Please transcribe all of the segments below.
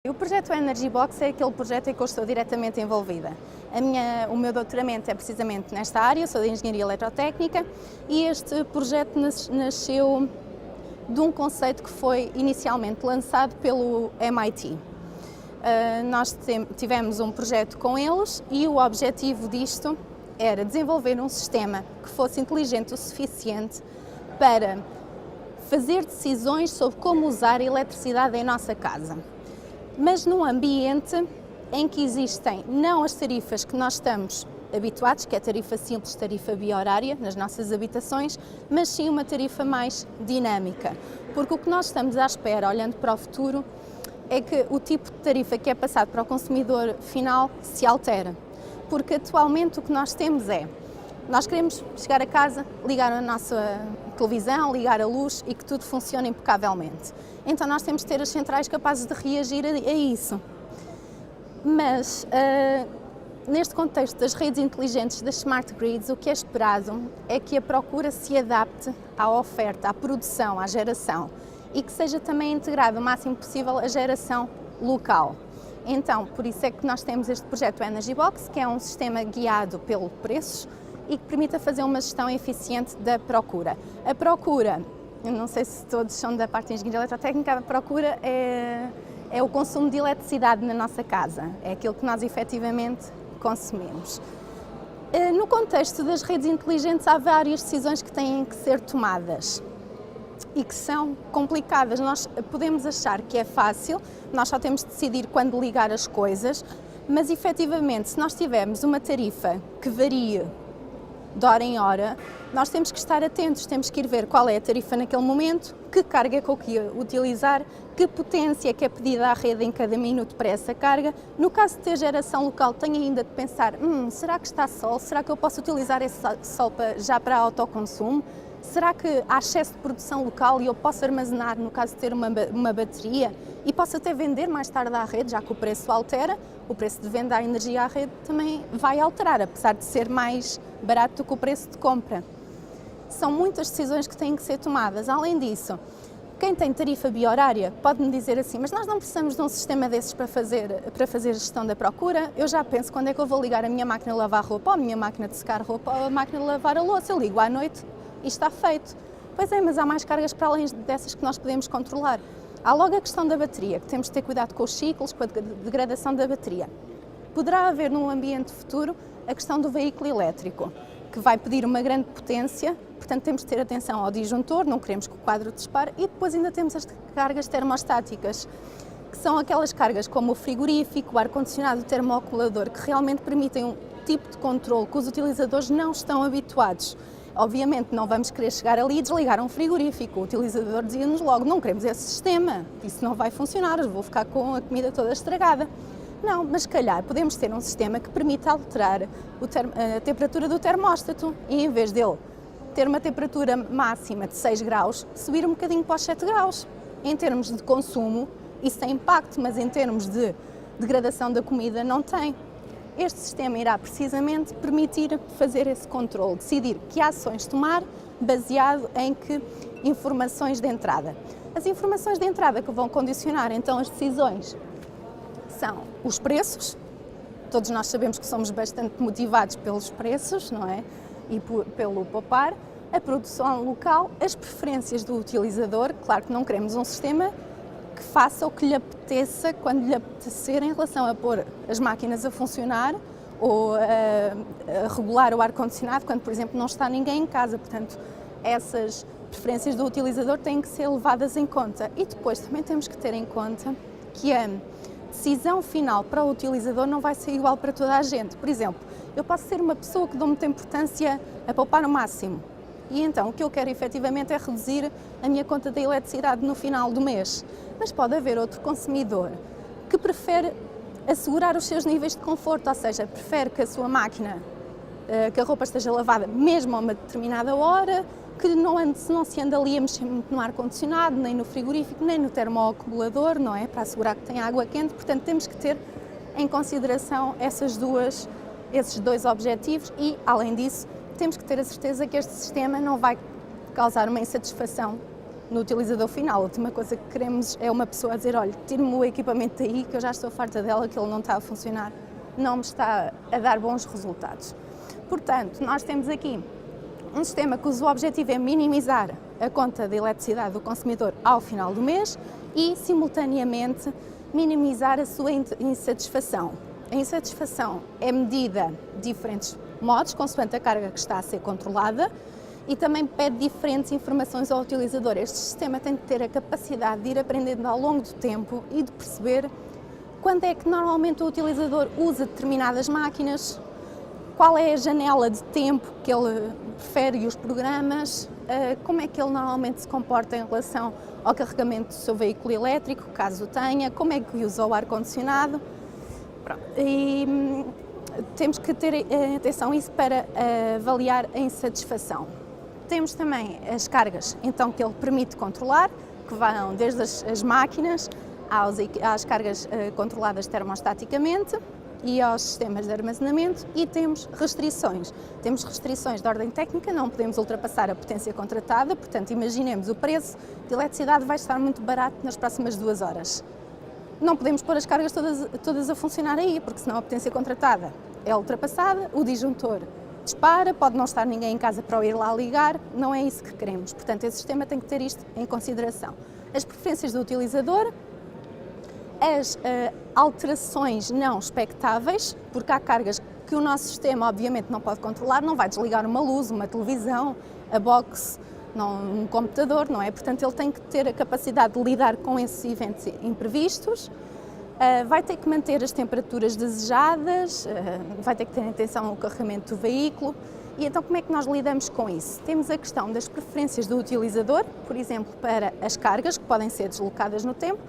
O projeto Energy Box é aquele projeto em que eu estou diretamente envolvida. O meu doutoramento é precisamente nesta área, sou de Engenharia Eletrotécnica e este projeto nasceu de um conceito que foi inicialmente lançado pelo MIT. Nós tivemos um projeto com eles e o objetivo disto era desenvolver um sistema que fosse inteligente o suficiente para fazer decisões sobre como usar a eletricidade em nossa casa. Mas num ambiente em que existem não as tarifas que nós estamos habituados, que é tarifa simples, tarifa bi-horária nas nossas habitações, mas sim uma tarifa mais dinâmica. Porque o que nós estamos à espera, olhando para o futuro, é que o tipo de tarifa que é passado para o consumidor final se altera. Porque atualmente o que nós temos é, nós queremos chegar a casa, ligar a nossa televisão, ligar a luz e que tudo funcione impecavelmente. Então nós temos de ter as centrais capazes de reagir a isso. Mas neste contexto das redes inteligentes, das smart grids, o que é esperado é que a procura se adapte à oferta, à produção, à geração e que seja também integrado o máximo possível a geração local. Então, por isso é que nós temos este projeto Energy Box, que é um sistema guiado pelos preços e que permite fazer uma gestão eficiente da procura. A procura, eu não sei se todos são da parte de Engenharia Eletrotécnica, a procura é o consumo de eletricidade na nossa casa, é aquilo que nós efetivamente consumimos. No contexto das redes inteligentes há várias decisões que têm que ser tomadas e que são complicadas. Nós podemos achar que é fácil, nós só temos de decidir quando ligar as coisas, mas efetivamente se nós tivermos uma tarifa que varie de hora em hora, nós temos que estar atentos, temos que ir ver qual é a tarifa naquele momento, que carga é que eu queria utilizar, que potência que é pedida à rede em cada minuto para essa carga. No caso de ter geração local, tenho ainda de pensar, será que está sol? Será que eu posso utilizar esse sol já para autoconsumo? Será que há excesso de produção local e eu posso armazenar, no caso de ter uma bateria, e posso até vender mais tarde à rede, já que o preço altera, o preço de venda à energia à rede também vai alterar, apesar de ser mais barato do que o preço de compra. São muitas decisões que têm que ser tomadas. Além disso, quem tem tarifa bi-horária pode-me dizer assim, mas nós não precisamos de um sistema desses para fazer a gestão da procura. Eu já penso quando é que eu vou ligar a minha máquina de lavar roupa, ou a minha máquina de secar roupa, ou a máquina de lavar a louça. Eu ligo à noite e está feito. Pois é, mas há mais cargas para além dessas que nós podemos controlar. Há logo a questão da bateria, que temos de ter cuidado com os ciclos, com a degradação da bateria. Poderá haver num ambiente futuro a questão do veículo elétrico, que vai pedir uma grande potência, portanto temos de ter atenção ao disjuntor, não queremos que o quadro dispare, e depois ainda temos as cargas termostáticas, que são aquelas cargas como o frigorífico, o ar-condicionado, o termoacumulador, que realmente permitem um tipo de controle que os utilizadores não estão habituados. Obviamente não vamos querer chegar ali e desligar um frigorífico, o utilizador dizia-nos logo, não queremos esse sistema, isso não vai funcionar, eu vou ficar com a comida toda estragada. Não, mas se calhar podemos ter um sistema que permita alterar a temperatura do termóstato e em vez dele ter uma temperatura máxima de 6 graus, subir um bocadinho para os 7 graus. Em termos de consumo, isso tem impacto, mas em termos de degradação da comida não tem. Este sistema irá precisamente permitir fazer esse controle, decidir que ações tomar baseado em que informações de entrada. As informações de entrada que vão condicionar então as decisões são os preços. Todos nós sabemos que somos bastante motivados pelos preços, não é? E pelo poupar, a produção local, as preferências do utilizador. Claro que não queremos um sistema que faça o que lhe apeteça quando lhe apetecer em relação a pôr as máquinas a funcionar ou a regular o ar-condicionado quando, por exemplo, não está ninguém em casa. Portanto, essas preferências do utilizador têm que ser levadas em conta. E depois também temos que ter em conta que a decisão final para o utilizador não vai ser igual para toda a gente. Por exemplo, eu posso ser uma pessoa que dou muita importância a poupar o máximo. E então o que eu quero efetivamente é reduzir a minha conta de eletricidade no final do mês. Mas pode haver outro consumidor que prefere assegurar os seus níveis de conforto, ou seja, prefere que a sua máquina, que a roupa esteja lavada mesmo a uma determinada hora, que não se anda ali a mexer muito no ar-condicionado, nem no frigorífico, nem no termoacumulador, não é? Para assegurar que tem água quente. Portanto, temos que ter em consideração esses dois objetivos e, além disso, temos que ter a certeza que este sistema não vai causar uma insatisfação no utilizador final. A última coisa que queremos é uma pessoa a dizer, olha, tire-me o equipamento daí que eu já estou farta dela, que ele não está a funcionar, não me está a dar bons resultados. Portanto, nós temos aqui um sistema cujo objetivo é minimizar a conta de eletricidade do consumidor ao final do mês e, simultaneamente, minimizar a sua insatisfação. A insatisfação é medida de diferentes modos, consoante a carga que está a ser controlada, e também pede diferentes informações ao utilizador. Este sistema tem de ter a capacidade de ir aprendendo ao longo do tempo e de perceber quando é que normalmente o utilizador usa determinadas máquinas, qual é a janela de tempo que ele prefere e os programas, como é que ele normalmente se comporta em relação ao carregamento do seu veículo elétrico, caso o tenha, como é que usa o ar-condicionado. E temos que ter atenção a isso para avaliar a insatisfação. Temos também as cargas, então, que ele permite controlar, que vão desde as máquinas às cargas controladas termostaticamente e aos sistemas de armazenamento, e temos restrições. Temos restrições de ordem técnica, não podemos ultrapassar a potência contratada, portanto, imaginemos, o preço de eletricidade vai estar muito barato nas próximas 2 horas. Não podemos pôr as cargas todas a funcionar aí, porque senão a potência contratada é ultrapassada, o disjuntor dispara, pode não estar ninguém em casa para o ir lá ligar, não é isso que queremos. Portanto, esse sistema tem que ter isto em consideração. As preferências do utilizador, as alterações não expectáveis, porque há cargas que o nosso sistema obviamente não pode controlar, não vai desligar uma luz, uma televisão, a box, um computador, não é? Portanto, ele tem que ter a capacidade de lidar com esses eventos imprevistos, vai ter que manter as temperaturas desejadas, vai ter que ter atenção ao carregamento do veículo. E então, como é que nós lidamos com isso? Temos a questão das preferências do utilizador, por exemplo, para as cargas que podem ser deslocadas no tempo,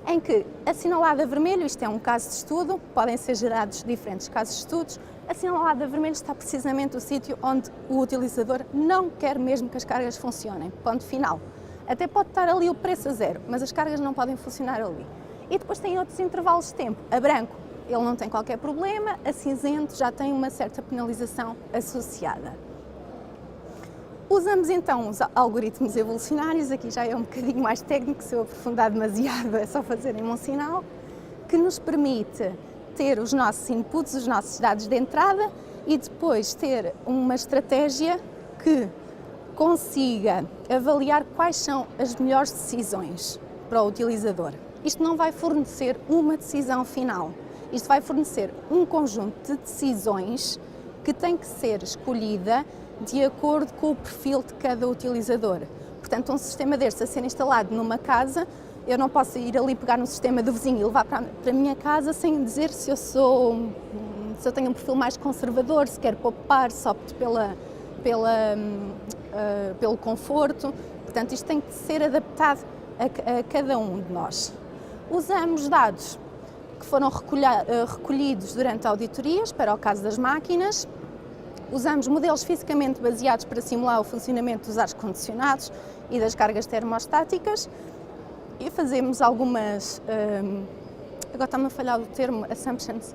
em que assinalado a vermelho, isto é um caso de estudo, podem ser gerados diferentes casos de estudos, assinalado a vermelho está precisamente o sítio onde o utilizador não quer mesmo que as cargas funcionem, ponto final. Até pode estar ali o preço a zero, mas as cargas não podem funcionar ali. E depois tem outros intervalos de tempo. A branco, ele não tem qualquer problema, a cinzento já tem uma certa penalização associada. Usamos então os algoritmos evolucionários, aqui já é um bocadinho mais técnico, se eu aprofundar demasiado é só fazerem um sinal, que nos permite ter os nossos inputs, os nossos dados de entrada e depois ter uma estratégia que consiga avaliar quais são as melhores decisões para o utilizador. Isto não vai fornecer uma decisão final, isto vai fornecer um conjunto de decisões que tem que ser escolhida de acordo com o perfil de cada utilizador. Portanto, um sistema destes a ser instalado numa casa, eu não posso ir ali pegar no sistema do vizinho e levar para a minha casa sem dizer se eu tenho um perfil mais conservador, se quero poupar, se opto pelo conforto. Portanto, isto tem que ser adaptado a cada um de nós. Usamos dados que foram recolhidos durante auditorias, para o caso das máquinas. Usamos modelos fisicamente baseados para simular o funcionamento dos ar-condicionados e das cargas termostáticas e fazemos algumas, agora está-me a falhar o termo, assumptions,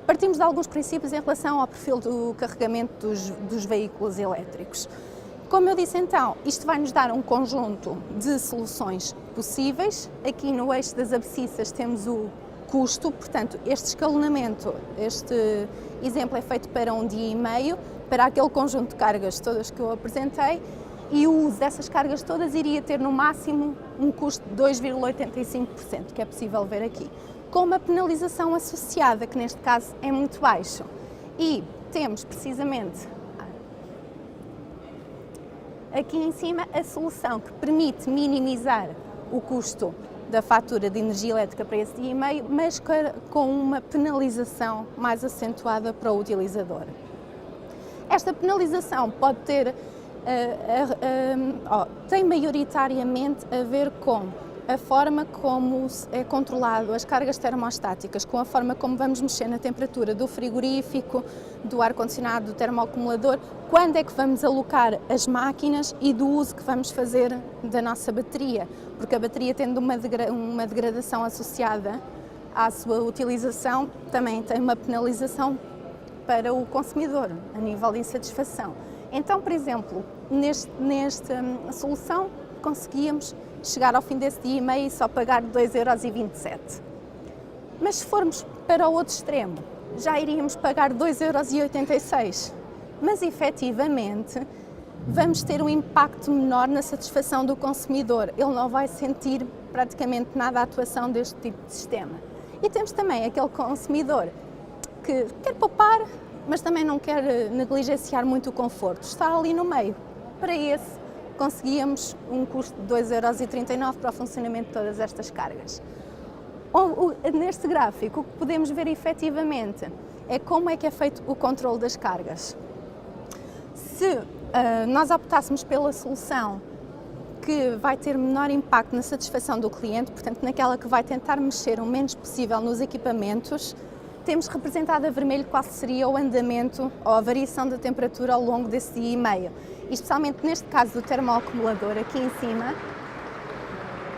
partimos de alguns princípios em relação ao perfil do carregamento dos veículos elétricos. Como eu disse então, isto vai nos dar um conjunto de soluções possíveis. Aqui no eixo das abscissas temos o custo, portanto, este escalonamento, este exemplo é feito para 1 dia e meio, para aquele conjunto de cargas todas que eu apresentei, e o uso dessas cargas todas iria ter no máximo um custo de 2,85%, que é possível ver aqui, com uma penalização associada, que neste caso é muito baixo. E temos precisamente aqui em cima a solução que permite minimizar o custo da fatura de energia elétrica para esse dia e meio, mas com uma penalização mais acentuada para o utilizador. Esta penalização pode ter, tem maioritariamente a ver com a forma como é controlado as cargas termostáticas, com a forma como vamos mexer na temperatura do frigorífico, do ar-condicionado, do termoacumulador, quando é que vamos alocar as máquinas e do uso que vamos fazer da nossa bateria, porque a bateria, tendo uma degradação associada à sua utilização, também tem uma penalização para o consumidor, a nível de insatisfação. Então, por exemplo, nesta solução, conseguíamos chegar ao fim desse dia e meio e só pagar 2,27 €. Mas se formos para o outro extremo, já iríamos pagar 2,86 €. Mas efetivamente vamos ter um impacto menor na satisfação do consumidor. Ele não vai sentir praticamente nada a atuação deste tipo de sistema. E temos também aquele consumidor que quer poupar, mas também não quer negligenciar muito o conforto. Está ali no meio. Para esse, conseguíamos um custo de 2,39 € para o funcionamento de todas estas cargas. Neste gráfico, o que podemos ver efetivamente é como é que é feito o controle das cargas. Se nós optássemos pela solução que vai ter menor impacto na satisfação do cliente, portanto naquela que vai tentar mexer o menos possível nos equipamentos, temos representado a vermelho qual seria o andamento ou a variação da temperatura ao longo desse dia e meio. E especialmente neste caso do termoacumulador, aqui em cima,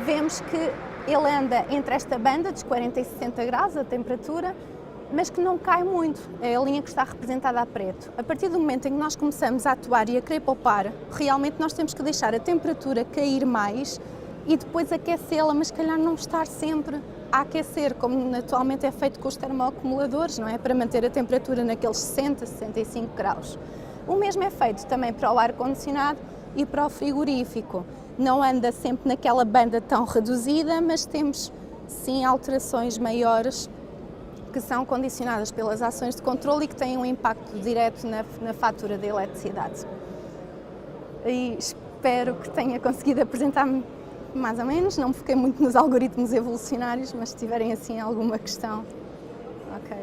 vemos que ele anda entre esta banda dos 40 e 60 graus a temperatura, mas que não cai muito, é a linha que está representada a preto. A partir do momento em que nós começamos a atuar e a querer poupar, realmente nós temos que deixar a temperatura cair mais e depois aquecê-la, mas se calhar não estar sempre a aquecer, como atualmente é feito com os termoacumuladores, não é? Para manter a temperatura naqueles 60, 65 graus. O mesmo é feito também para o ar-condicionado e para o frigorífico. Não anda sempre naquela banda tão reduzida, mas temos sim alterações maiores que são condicionadas pelas ações de controle e que têm um impacto direto na fatura da eletricidade. E espero que tenha conseguido apresentar-me mais ou menos, não me foquei muito nos algoritmos evolucionários, mas se tiverem assim alguma questão, ok.